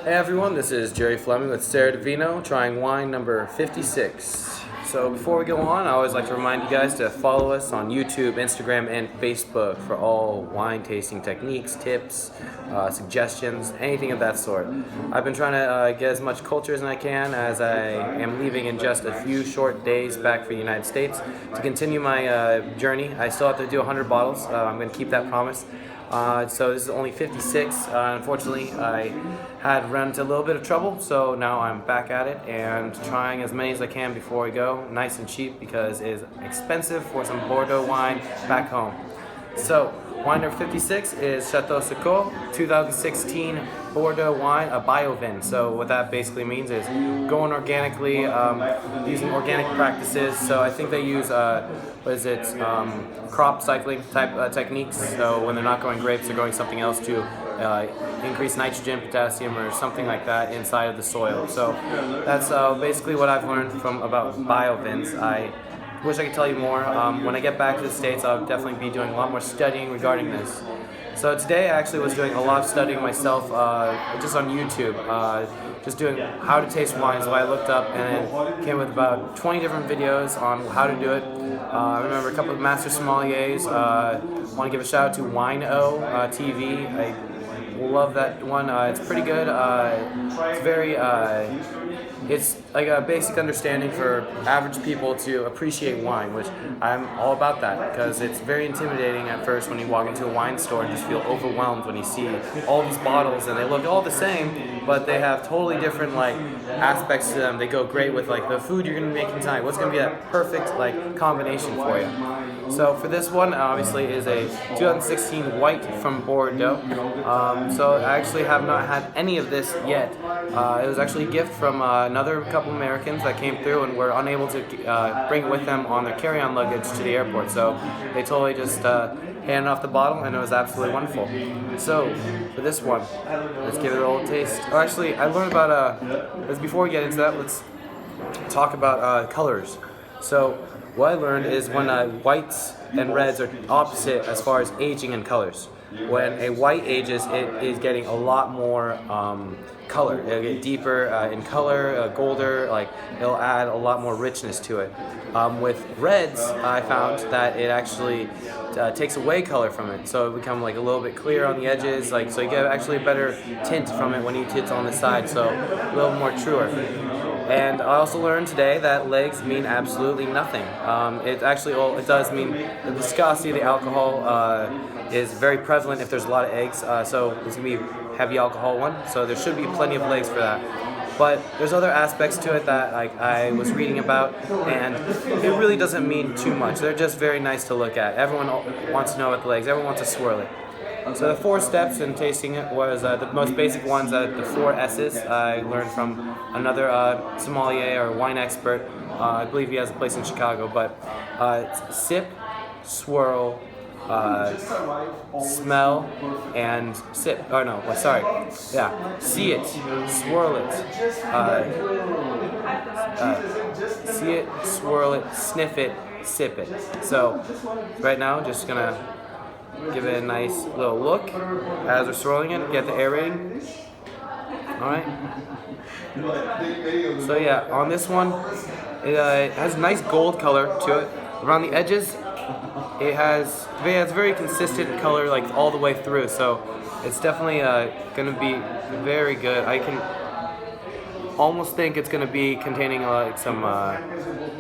Hey everyone, this is Jerry Fleming with Sarah Divino, trying wine number 56. So before we go on, I always like to remind you guys to follow us on YouTube, Instagram, and Facebook for all wine tasting techniques, tips, suggestions, anything of that sort. I've been trying to get as much culture as I can as I am leaving in just a few short days back for the United States to continue my journey. I still have to do 100 bottles. I'm going to keep that promise. So this is only 56. Unfortunately, I had run into a little bit of trouble, so now I'm back at it and trying as many as I can before I go, nice and cheap because it is expensive for some Bordeaux wine back home. So wine number 56 is Chateau Sicot 2016 Bordeaux wine, a biovin. So what that basically means is going organically, using organic practices. So I think they use crop cycling type techniques. So when they're not growing grapes, they're growing something else to increase nitrogen, potassium, or something like that inside of the soil. So that's basically what I've learned about biovins. I wish I could tell you more. When I get back to the States, I'll definitely be doing a lot more studying regarding this. So today I actually was doing a lot of studying myself just on YouTube, just doing how to taste wine. So I looked up and came with about 20 different videos on how to do it. I remember a couple of master sommeliers. I want to give a shout out to Wine-O TV. I love that one. It's pretty good. It's very it's like a basic understanding for average people to appreciate wine, which I'm all about that because it's very intimidating at first when you walk into a wine store and just feel overwhelmed when you see all these bottles and they look all the same, but they have totally different aspects to them. They go great with the food you're going to be making tonight. What's going to be that perfect combination for you? So for this one, obviously, is a 2016 white from Bordeaux. So I actually have not had any of this yet. It was actually a gift from another couple Americans that came through and were unable to bring it with them on their carry-on luggage to the airport. So they totally just handed off the bottle, and it was absolutely wonderful. So for this one, let's give it a little taste. Oh, actually, I learned about before we get into that, let's talk about colors. So what I learned is when whites and reds are opposite as far as aging in colors. When a white ages, it is getting a lot more color. It'll get deeper in color, golder, it'll add a lot more richness to it. With reds, I found that it actually takes away color from it, so it becomes a little bit clear on the edges, so you get actually a better tint from it when you tint on the side, so a little more truer. And I also learned today that legs mean absolutely nothing. It does mean the viscosity of the alcohol is very prevalent if there's a lot of eggs. So it's going to be a heavy alcohol one. So there should be plenty of legs for that. But there's other aspects to it that I was reading about, and it really doesn't mean too much. They're just very nice to look at. Everyone wants to know about the legs. Everyone wants to swirl it. So the 4 steps in tasting it was the most basic ones, the 4 S's. I learned from another sommelier or wine expert. I believe he has a place in Chicago, but sip, swirl, smell, and sip. Oh no, sorry. Yeah, see it, swirl it, see it, swirl it, sniff it, sip it. So right now, just gonna give it a nice little look as we're swirling it, get the aerating. Alright. So yeah, on this one, it has a nice gold color to it. Around the edges, it has very consistent color all the way through, so it's definitely going to be very good. I can almost think it's going to be containing some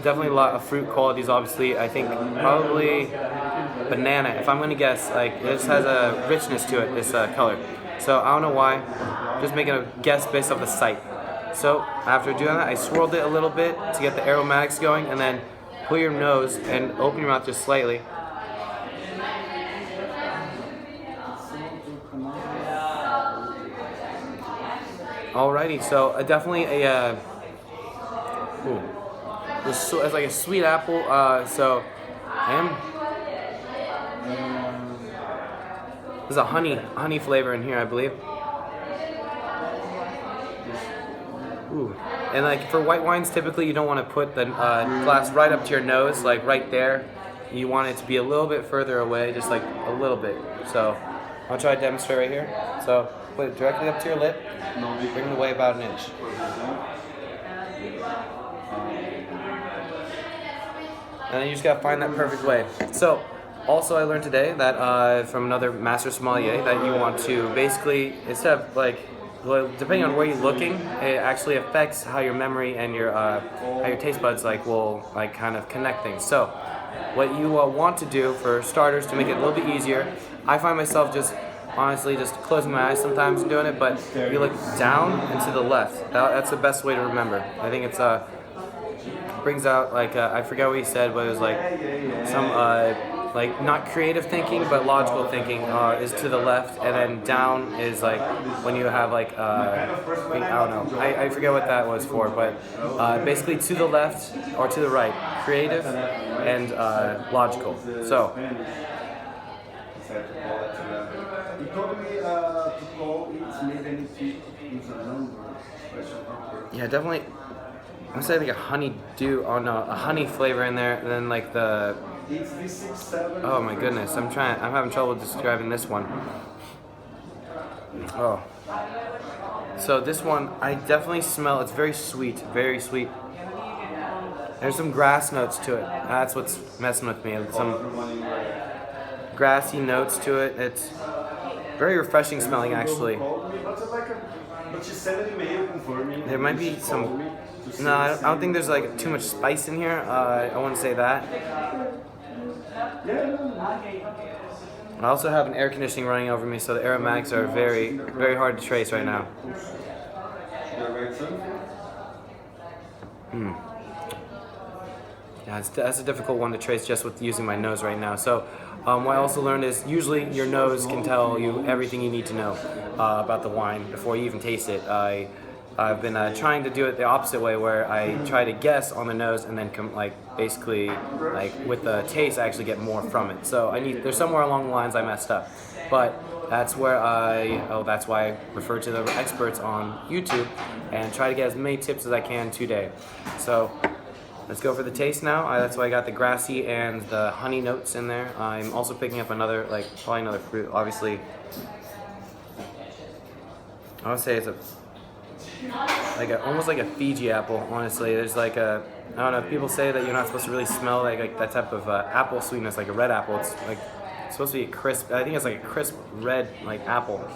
definitely a lot of fruit qualities. Obviously, I think probably banana. If I'm going to guess, this has a richness to it, this color. So I don't know why. Just making a guess based off the sight. So after doing that, I swirled it a little bit to get the aromatics going, and then pull your nose and open your mouth just slightly. Alrighty, so definitely it's like a sweet apple. So there's a honey flavor in here, I believe. Ooh. And for white wines, typically you don't want to put the glass right up to your nose, right there. You want it to be a little bit further away, just a little bit. So I'll try to demonstrate right here. So put it directly up to your lip, bring it away about an inch. And then you just gotta find that perfect way. So, also I learned today that from another master sommelier that you want to basically, instead of like, depending on where you're looking, it actually affects how your memory and how your taste buds will kind of connect things. So, what you want to do for starters to make it a little bit easier, I find myself honestly just closing my eyes sometimes and doing it, but you look down and to the left. That's the best way to remember. I think it's brings out I forget what he said, but it was some not creative thinking but logical thinking is to the left, and then down is when you have I don't know, I forget what that was for, but basically to the left or to the right, creative and logical. So yeah, definitely. I'm saying a honeydew. Oh no, a honey flavor in there, and then the. Oh my goodness, I'm having trouble describing this one. Oh. So this one, I definitely smell. It's very sweet, very sweet. There's some grass notes to it. That's what's messing with me. Some grassy notes to it. It's very refreshing smelling, actually. There might be some. No, I don't think there's too much spice in here. I wouldn't say that. I also have an air conditioning running over me, so the aromatics are very, very hard to trace right now. Yeah, that's a difficult one to trace just with using my nose right now. So what I also learned is usually your nose can tell you everything you need to know about the wine before you even taste it. I've been trying to do it the opposite way, where I try to guess on the nose and then basically with the taste I actually get more from it. So there's somewhere along the lines I messed up, but that's where that's why I refer to the experts on YouTube and try to get as many tips as I can today. So let's go for the taste now. That's why I got the grassy and the honey notes in there. I'm also picking up another probably another fruit. Obviously, I would say it's almost like a Fiji apple. Honestly, there's I don't know. People say that you're not supposed to really smell that type of apple sweetness, like a red apple. It's supposed to be a crisp. I think it's a crisp red apple.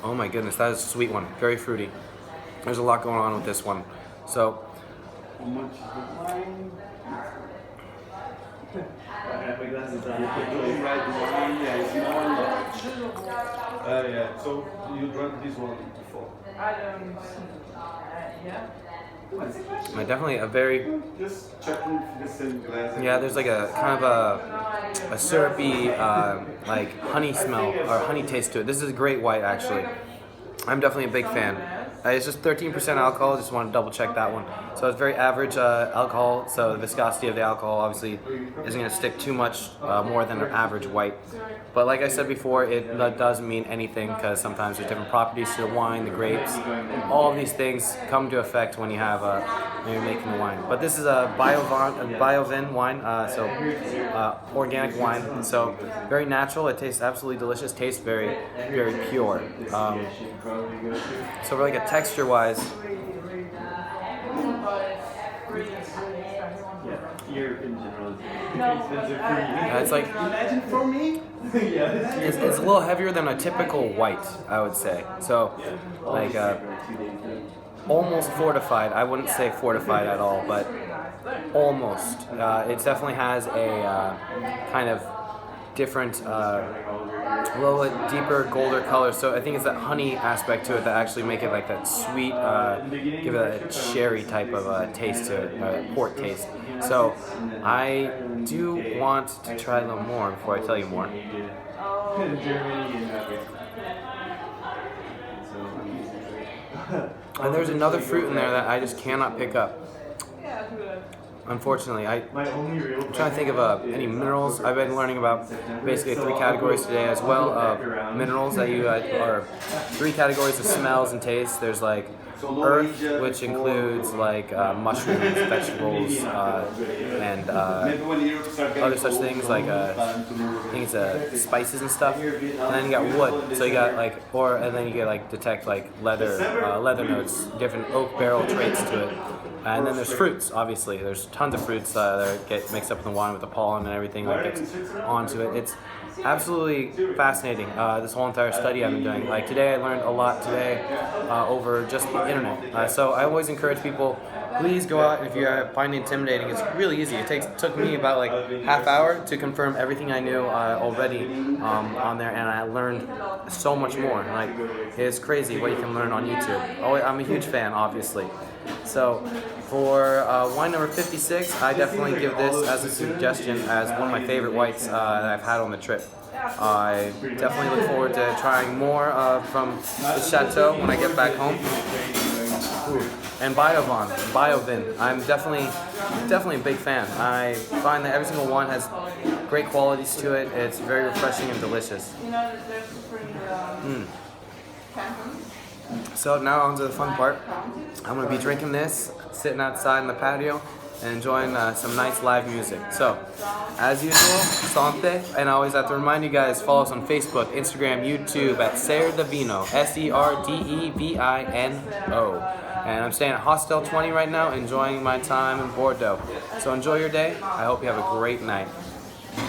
Oh my goodness, that is a sweet one. Very fruity. There's a lot going on with this one. So. Yeah. So you drank this one before? Yeah. Definitely a very. Just checking the same glass. Yeah, there's a kind of a syrupy honey smell or honey taste to it. This is a great white, actually. I'm definitely a big fan. It's just 13% alcohol. Just want to double check that one. So it's very average alcohol. So the viscosity of the alcohol obviously isn't going to stick too much more than an average white. But like I said before, it doesn't mean anything, because sometimes there's different properties to the wine, the grapes. All of these things come to effect when you have when you're making the wine. But this is a biovin wine, so organic wine. So very natural. It tastes absolutely delicious. Tastes very, very pure. So for a texture-wise. Here in general, it's imagine for me. It's a little heavier than a typical white, I would say. So almost fortified. I wouldn't say fortified at all, but almost. It definitely has a kind of different, a little bit deeper, golder color. So I think it's that honey aspect to it that actually make it that sweet, give it a cherry type of taste to it, port taste. So I do want to try a little more before I tell you more. And there's another fruit in there that I just cannot pick up. Unfortunately, I'm trying to think of any minerals. I've been learning about basically 3 categories today as well of minerals that you are 3 categories of smells and tastes. There's earth, which includes like mushrooms, vegetables, and other such things like I think it's spices and stuff. And then you got wood, so you got like, and then you get like detect like leather notes, different oak barrel traits to it. And then there's fruits, obviously. There's tons of fruits that get mixed up in the wine with the pollen and everything that gets onto it. It's absolutely fascinating, this whole entire study I've been doing. Like today I learned a lot over just the internet. So I always encourage people, please go out if you find it intimidating. It's really easy. It took me about like half hour to confirm everything I knew already on there, and I learned so much more. Like it's crazy what you can learn on YouTube. I'm a huge fan, obviously. So for wine number 56, I definitely give this as a suggestion as one of my favorite whites that I've had on the trip. I definitely look forward to trying more from the Chateau when I get back home. Ooh. And Biovin. I'm definitely a big fan. I find that every single one has great qualities to it. It's very refreshing and delicious. So now on to the fun part. I'm going to be drinking this, sitting outside in the patio, and enjoying some nice live music. So, as usual, Sante, and I always have to remind you guys, follow us on Facebook, Instagram, YouTube at Serdevino, Serdevino. And I'm staying at Hostel 20 right now, enjoying my time in Bordeaux. So enjoy your day. I hope you have a great night.